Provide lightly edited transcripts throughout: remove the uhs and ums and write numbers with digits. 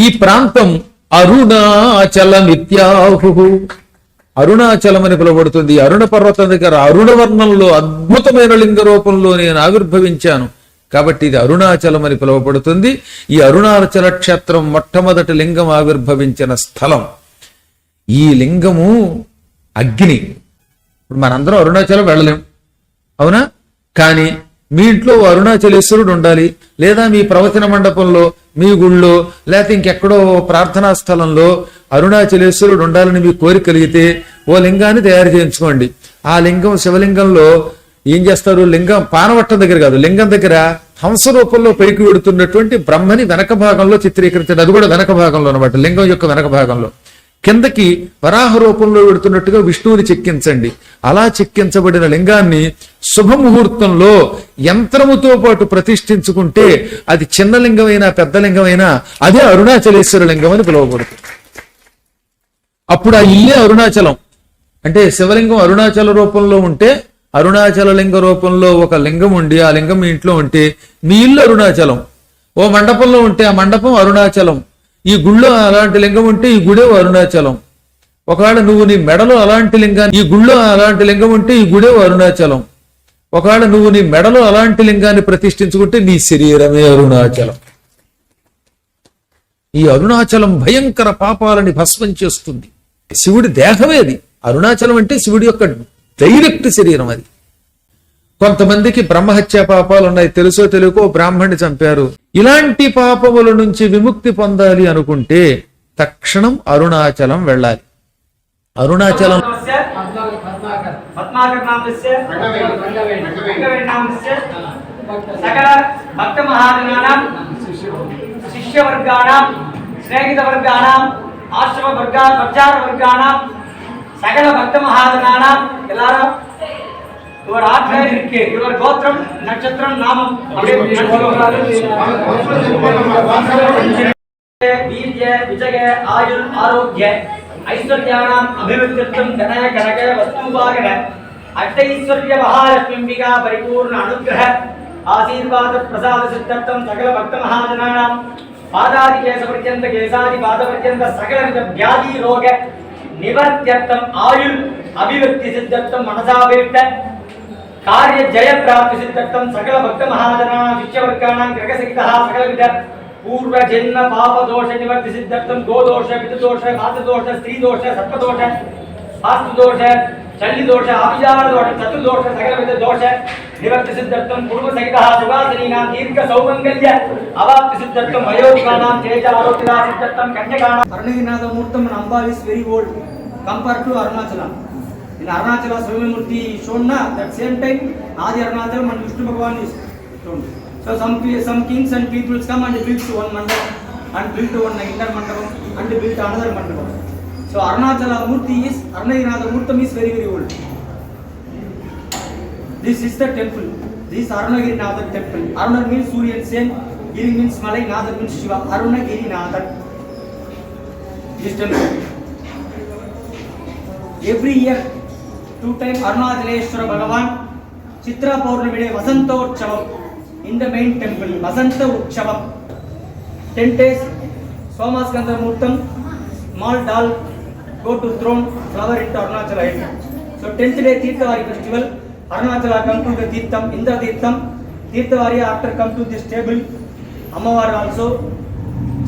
ఈ ప్రాంతం అరుణాచలమిత్యాహు. అరుణాచలం అని పిలువబడుతుంది. అరుణ పర్వతం దగ్గర అరుణవర్ణంలో అద్భుతమైన లింగ రూపంలో నేను ఆవిర్భవించాను కాబట్టి ఇది అరుణాచలం అని పిలువబడుతుంది. ఈ అరుణాచల క్షేత్రం మొట్టమొదటి లింగం ఆవిర్భవించిన స్థలం. ఈ లింగము అగ్ని. ఇప్పుడు మనందరం అరుణాచలం వెళ్ళలేం, అవునా? కానీ మీ ఇంట్లో అరుణాచలేశ్వరుడు ఉండాలి, లేదా మీ ప్రవచన మండపంలో, మీ గుళ్ళో, లేకపోతే ఇంకెక్కడో ప్రార్థనా స్థలంలో అరుణాచలేశ్వరుడు ఉండాలని మీ కోరిక కలిగితే ఓ లింగాన్ని తయారు చేయించుకోండి. ఆ లింగం శివలింగంలో ఏం చేస్తారు? లింగం పానవట్టం దగ్గర కాదు, లింగం దగ్గర హంస రూపంలో పైకి వెడుతున్నటువంటి బ్రహ్మని వెనక భాగంలో చిత్రీకరించండి. అది కూడా వెనక భాగంలో అనమాట, లింగం యొక్క వెనక భాగంలో. కిందకి వరాహ రూపంలో వెడుతున్నట్టుగా విష్ణువుని చెక్కించండి. అలా చెక్కించబడిన లింగాన్ని శుభముహూర్తంలో యంత్రముతో పాటు ప్రతిష్ఠించుకుంటే అది చిన్న లింగమైనా పెద్ద లింగమైనా అదే అరుణాచలేశ్వర లింగం అని పిలువబడుతుంది. అప్పుడు ఆ ఇల్లే అరుణాచలం. అంటే శివలింగం అరుణాచల రూపంలో ఉంటే, అరుణాచల లింగ రూపంలో ఒక లింగం ఉండి ఆ లింగం మీ ఇంట్లో ఉంటే మీ ఇల్లు అరుణాచలం. ఓ మండపంలో ఉంటే ఆ మండపం అరుణాచలం. ఈ గుళ్ళో అలాంటి లింగం ఉంటే ఈ గుడే అరుణాచలం. ఒకవేళ నువ్వు నీ మెడలో అలాంటి లింగాన్ని, ఈ గుళ్ళో అలాంటి లింగం ఉంటే ఈ గుడే అరుణాచలం. ఒకవేళ నువ్వు నీ మెడలో అలాంటి లింగాన్ని ప్రతిష్ఠించుకుంటే నీ శరీరమే అరుణాచలం. ఈ అరుణాచలం భయంకర పాపాలని భస్మం చేస్తుంది. శివుడి దేహమే అది. అరుణాచలం అంటే శివుడి యొక్క డైరెక్ట్ శరీరం అది. కొంతమందికి బ్రహ్మహత్య పాపాలు ఉన్నాయి, తెలుసో తెలియకో బ్రాహ్మణ్ణి చంపారు. ఇలాంటి పాపముల నుంచి విముక్తి పొందాలి అనుకుంటే తక్షణం అరుణాచలం వెళ్ళాలి. అరుణాచలం స్నేహిత వర్గాణం ఆశ్రమ వర్గా ప్రచార వర్గాణం సకల భక్త మహాజనానాం ఎలారా యువర్ ఆత్మ యువర్ గోత్రం నక్షత్రం నామం వీర్య విజయ ఆయుర్ ఆరోగ్య ఐశ్వర్యాణం అభివృద్ధ్యర్థం ధనయ కనక వస్తువాగన అష్టైశ్వర్య మహాలక్ష్మిగా పరిపూర్ణ అనుగ్రహ ఆశీర్వాద ప్రసాద సిద్ధార్థం సకల భక్త మహాజనానాం పాదాది కేశ పర్యంత కేశాది పాద పర్యంత సకల వ్యాధి రోగ నివర్త్యర్థం ఆయుర్ అభివృద్ధి సిద్ధార్థం మనసాభీష్ట కార్య జయ ప్రాప్తి సిద్ధార్థం సకల భక్త మహాజనానాం శిష్యవర్గాణాం గ్రహసహితః సకల విధ పూర్వ జన్మ పాప దోష నివర్తి సిద్ధార్థం గోదోష పితృదోష మాతృదోష స్త్రీ దోష సర్పదోష వాస్తు దోష చల్లి దోష అభిజాన దోష చతుర్దోష సకల విధ దోష నివర్తి సిద్ధార్థం కుటుంబ సహితః సువాసినీనాం దీర్ఘ సౌమంగళ్య అవాప్తి సిద్ధార్థం వయోధికానాం Teja ఆరోగ్యదా సిద్ధార్థం కన్యకానాం. Arunagirinatha మూర్తం Amba is very old compared to Arunachala. In Arunachala Swamimurti shown na that same time Adi Arunachala and Vishnu Bhagavan is shown. So some kings and peoples come and build one mandapam and build one inner mandapam and build another mandapam. So Arunachala Murti is Arunagirinath Murtam is very old. This is the temple. This is Arunagirinath temple. Aruna means Suryan Sen, Giri means Malay, Natha means Shiva. Arunagirinath. This temple. Every year, 2 times Arunachaleshwara Bhagavan Chitra Purnami day Vasanta Utsavam in the main temple. Vasanta Utsavam. 10 days Somaskanda Murtam, small doll go to throne, flower into Arunachala. So 10th day Tirthavari festival, Arunachala come to the Tirtham, Indra Tirtham. Tirthavari after come to this table. Ammavar also.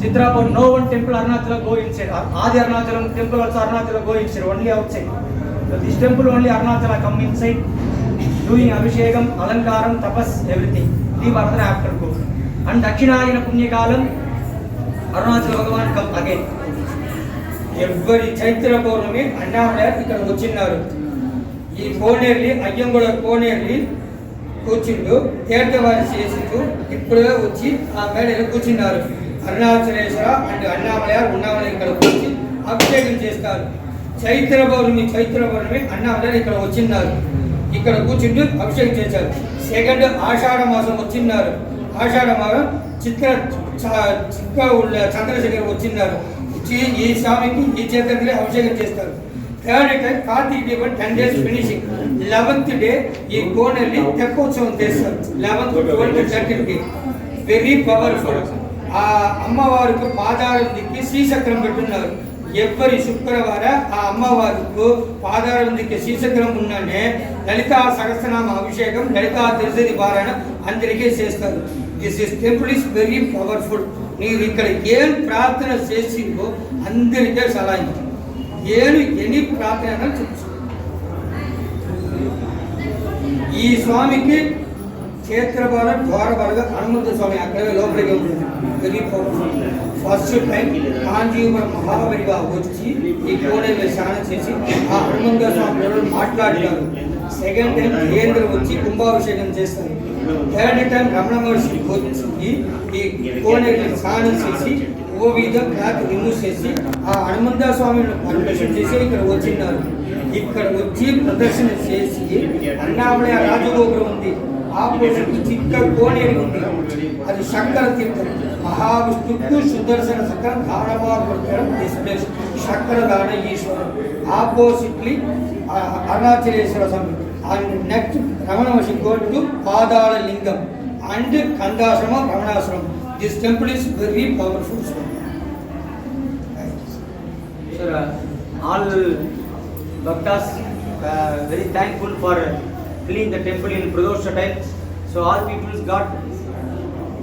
Chitrapur, no one temple Arunachala go inside. Adi Arunachalam temple also Arunachala go inside, only outside. So this temple only Arunachala come inside, doing Abhishekam, Alankaram, Tapas, everything. Leave another after go. And Dakshinayana Punyakalam, Arunachala Bhagavan come again. Every Chaitra Purnami, Annamalayaru ikkada vachinnaru. Ee Konerli, Ayyangoda Konerli కూర్చుండు తీర్థవారి చేసిండు ఇప్పుడే వచ్చి ఆ మేడలో కూర్చున్నారు. Arunachaleswara and అన్నామలయారు ఉన్నామని ఇక్కడ వచ్చి అభిషేకం చేస్తారు. చైత్ర పౌర్ణమి అన్నామలయారు ఇక్కడ వచ్చిన్నారు. ఇక్కడ కూర్చుంటూ అభిషేకం చేశారు. సెకండ్ ఆషాఢ మాసం వచ్చిన్నారు. ఆషాఢ మాసం చంద్రశేఖర్ వచ్చిన్నారు. వచ్చి ఈ స్వామికి ఈ చేతులకి అభిషేకం చేస్తారు. థర్డ్ టైం కార్తీక దీపం 10 days ఫినిషింగ్. 11th డే ఈ కోనేరుని తెప్పోత్సవం చేస్తారు. 11th 12th 13th day very powerful. ఆ అమ్మవారికి పాదారం దిక్కి శ్రీచక్రం పెట్టున్నారు. ఎవరి శుక్రవార ఆ అమ్మవారికి పాదారం దిక్కి శ్రీచక్రం ఉన్నానే లలితా సహస్రనామ అభిషేకం, లలితా త్రిశతి పారాయణ అందరికీ చేస్తారు. This temple is very powerful. మీరు ఇక్కడ ఏం ప్రార్థన చేసిందో అందరికీ సలహా. ఎన్ని ప్రార్థన చూపించు. ఈ స్వామికి క్షేత్రబాల ద్వారబాలుగా హనుమంత స్వామి అక్కడే లోపలికి ఉంటుంది. Very powerful. First time Kanjeevaram మహాబలిగా వచ్చి ఈ కోనేరులో స్నానం చేసి ఆ హనుమంత స్వామి మాట్లాడినారు. సెకండ్ టైం కేంద్రం వచ్చి కుంభాభిషేకం చేస్తారు. థర్డ్ టైం రమణ మహర్షి వచ్చి ఈ కోనేరులో స్నానం చేసి ఓ విధంగా క్లాత్ రిమూవ్ చేసి ఆ హనుమంత స్వామిని పర్మిషన్ చేసి ఇక్కడ వచ్చిన్నారు. ఇక్కడ వచ్చి ప్రదర్శన చేసి అన్నామలయ రాజగోపురం ఉంది, ఆపోజిట్ చిక్క కోనేరు ఉంది, అది శంకర తీర్థం. మహావిష్ణుకు సుదర్శన చక్రం దానవాడు డిస్ప్లే శంకర దాన ఈశ్వరం. Oppositely Arunachaleswara Swami. And next Ramana Maharshi గోటు పాదాల లింగం and Kandashramam Ramanashramam. This temple is very powerful. Sir, all bhaktas very thankful for filling the temple in Pradosha time. So all people got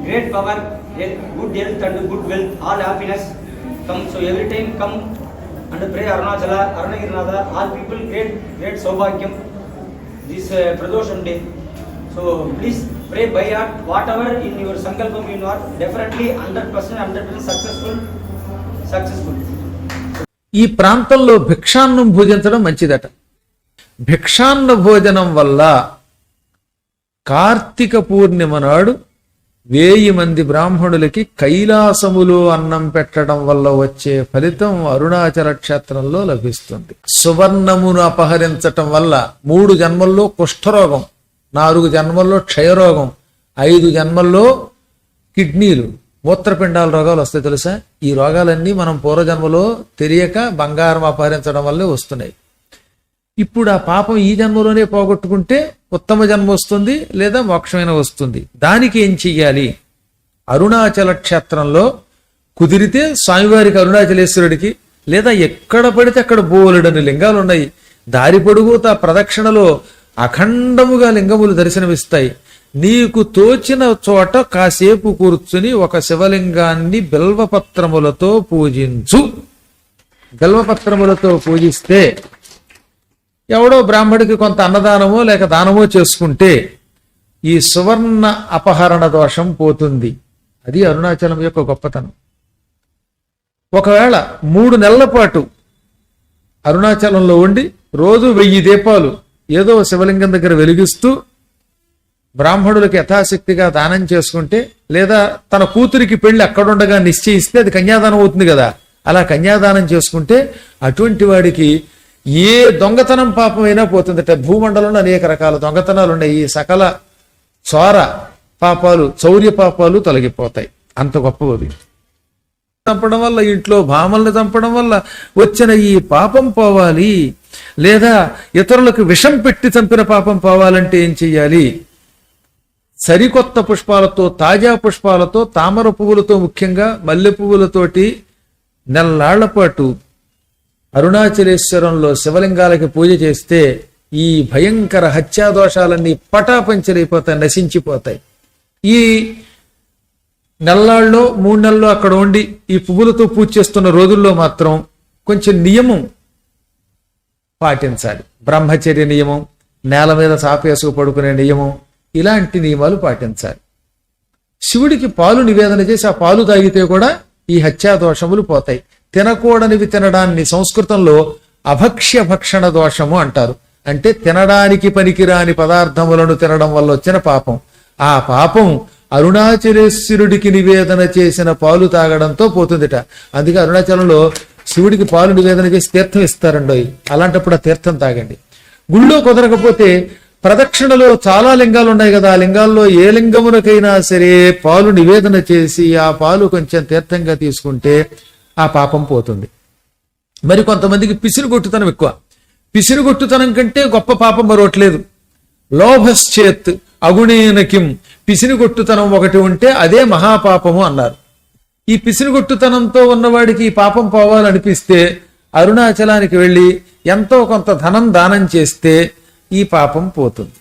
great power, good health and good wealth, all happiness come. So every time come and pray Arunachala, Arunagirinatha, all people great Saubhagyam this Pradosham day. So please pray by heart, whatever in your sankalpam you are, definitely 100% successful. ఈ ప్రాంతంలో భిక్షాన్నం భుజించడం మంచిదట. భిక్షాన్న భోజనం వల్ల కార్తీక పూర్ణిమ నాడు 1000 మంది బ్రాహ్మణులకి కైలాసములో అన్నం పెట్టడం వల్ల వచ్చే ఫలితం అరుణాచల క్షేత్రంలో లభిస్తుంది. సువర్ణమును అపహరించటం వల్ల 3 జన్మల్లో కుష్ఠరోగం, 4 జన్మల్లో క్షయరోగం, 5 జన్మల్లో కిడ్నీలు, మూత్రపిండాల రోగాలు వస్తాయి. తెలుసా? ఈ రోగాలన్నీ మనం పూర్వజన్మలో తెలియక బంగారం అపహరించడం వల్లే వస్తున్నాయి. ఇప్పుడు ఆ పాపం ఈ జన్మలోనే పోగొట్టుకుంటే ఉత్తమ జన్మ వస్తుంది, లేదా మోక్షమైన వస్తుంది. దానికి ఏం చెయ్యాలి? అరుణాచల క్షేత్రంలో కుదిరితే స్వామివారికి, అరుణాచలేశ్వరుడికి, లేదా ఎక్కడ పడితే అక్కడ బోలెడని లింగాలు ఉన్నాయి. దారి పొడుగుతా ప్రదక్షిణలో అఖండముగా లింగములు దర్శనమిస్తాయి. నీకు తోచిన చోట కాసేపు కూర్చుని ఒక శివలింగాన్ని బిల్వపత్రములతో పూజించు. బిల్వపత్రములతో పూజిస్తే ఎవడో బ్రాహ్మడికి కొంత అన్నదానమో లేక దానమో చేసుకుంటే ఈ సువర్ణ అపహరణ దోషం పోతుంది. అది అరుణాచలం యొక్క గొప్పతనం. ఒకవేళ 3 నెలల పాటు అరుణాచలంలో ఉండి రోజు 1000 దీపాలు ఏదో శివలింగం దగ్గర వెలిగిస్తూ బ్రాహ్మణులకు యథాశక్తిగా దానం చేసుకుంటే, లేదా తన కూతురికి పెళ్లి అక్కడుండగా నిశ్చయిస్తే అది కన్యాదానం అవుతుంది కదా, అలా కన్యాదానం చేసుకుంటే అటువంటి వాడికి ఏ దొంగతనం పాపం అయినా పోతుందట. భూమండలంలో అనేక రకాల దొంగతనాలు ఉన్నాయి. ఈ సకల చోర పాపాలు, చౌర్య పాపాలు తొలగిపోతాయి. అంత గొప్పవి. చంపడం వల్ల, ఇంట్లో భామల్ని చంపడం వల్ల వచ్చిన ఈ పాపం పోవాలి, లేదా ఇతరులకు విషం పెట్టి చంపిన పాపం పోవాలంటే ఏం చెయ్యాలి? సరికొత్త పుష్పాలతో, తాజా పుష్పాలతో, తామర పువ్వులతో, ముఖ్యంగా మల్లె పువ్వులతోటి నెల్లాళ్ల పాటు అరుణాచలేశ్వరంలో శివలింగాలకి పూజ చేస్తే ఈ భయంకర హత్యాదోషాలన్నీ పటాపంచలైపోతాయి, నశించిపోతాయి. ఈ నెల్లాళ్ళలో 3 నెలల్లో అక్కడ ఉండి ఈ పువ్వులతో పూజ చేస్తున్న రోజుల్లో మాత్రం కొంచెం నియమం పాటించాలి. బ్రహ్మచర్య నియమం, నేల మీద చాపేసుకు పడుకునే నియమం, ఇలాంటి నియమాలు పాటించాలి. శివుడికి పాలు నివేదన చేసి ఆ పాలు తాగితే కూడా ఈ హత్యాదోషములు పోతాయి. తినకూడనివి తినడాన్ని సంస్కృతంలో అభక్ష్య భక్షణ దోషము అంటారు. అంటే తినడానికి పనికిరాని పదార్థములను తినడం వల్ల వచ్చిన పాపం. ఆ పాపం అరుణాచలేశ్వరుడికి నివేదన చేసిన పాలు తాగడంతో పోతుందిట. అందుకే అరుణాచలంలో శివుడికి పాలు నివేదన చేసి తీర్థం ఇస్తారండోయ్. అలాంటప్పుడు ఆ తీర్థం తాగండి. గుళ్ళో కుదరకపోతే ప్రదక్షిణలో చాలా లింగాలు ఉన్నాయి కదా, ఆ లింగాల్లో ఏ లింగమునకైనా సరే పాలు నివేదన చేసి ఆ పాలు కొంచెం తీర్థంగా తీసుకుంటే ఆ పాపం పోతుంది. మరి కొంతమందికి పిసిరు కొట్టుతనం ఎక్కువ. పిసినిగొట్టుతనం కంటే గొప్ప పాపం మరొకట్లేదు. లోభశ్చేత్ అగుణేన కిం, పిసినిగొట్టుతనం ఒకటి ఉంటే అదే మహాపాపము అన్నారు. ఈ పిసినిగొట్టుతనంతో ఉన్నవాడికి ఈ పాపం పోవాలనిపిస్తే అరుణాచలానికి వెళ్ళి ఎంతో కొంత ధనం దానం చేస్తే ఈ పాపం పోతుంది.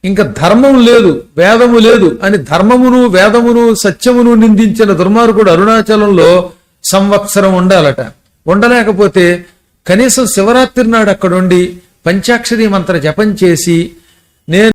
ఇంకా ధర్మం లేదు, వేదము లేదు అని ధర్మమును వేదమును సత్యమును నిందించిన దుర్మార్గుడు అరుణాచలంలో సంవత్సరం ఉండాలట. ఉండలేకపోతే కనీసం శివరాత్రి నాడు అక్కడుండి పంచాక్షరి మంత్ర జపం చేసి నేను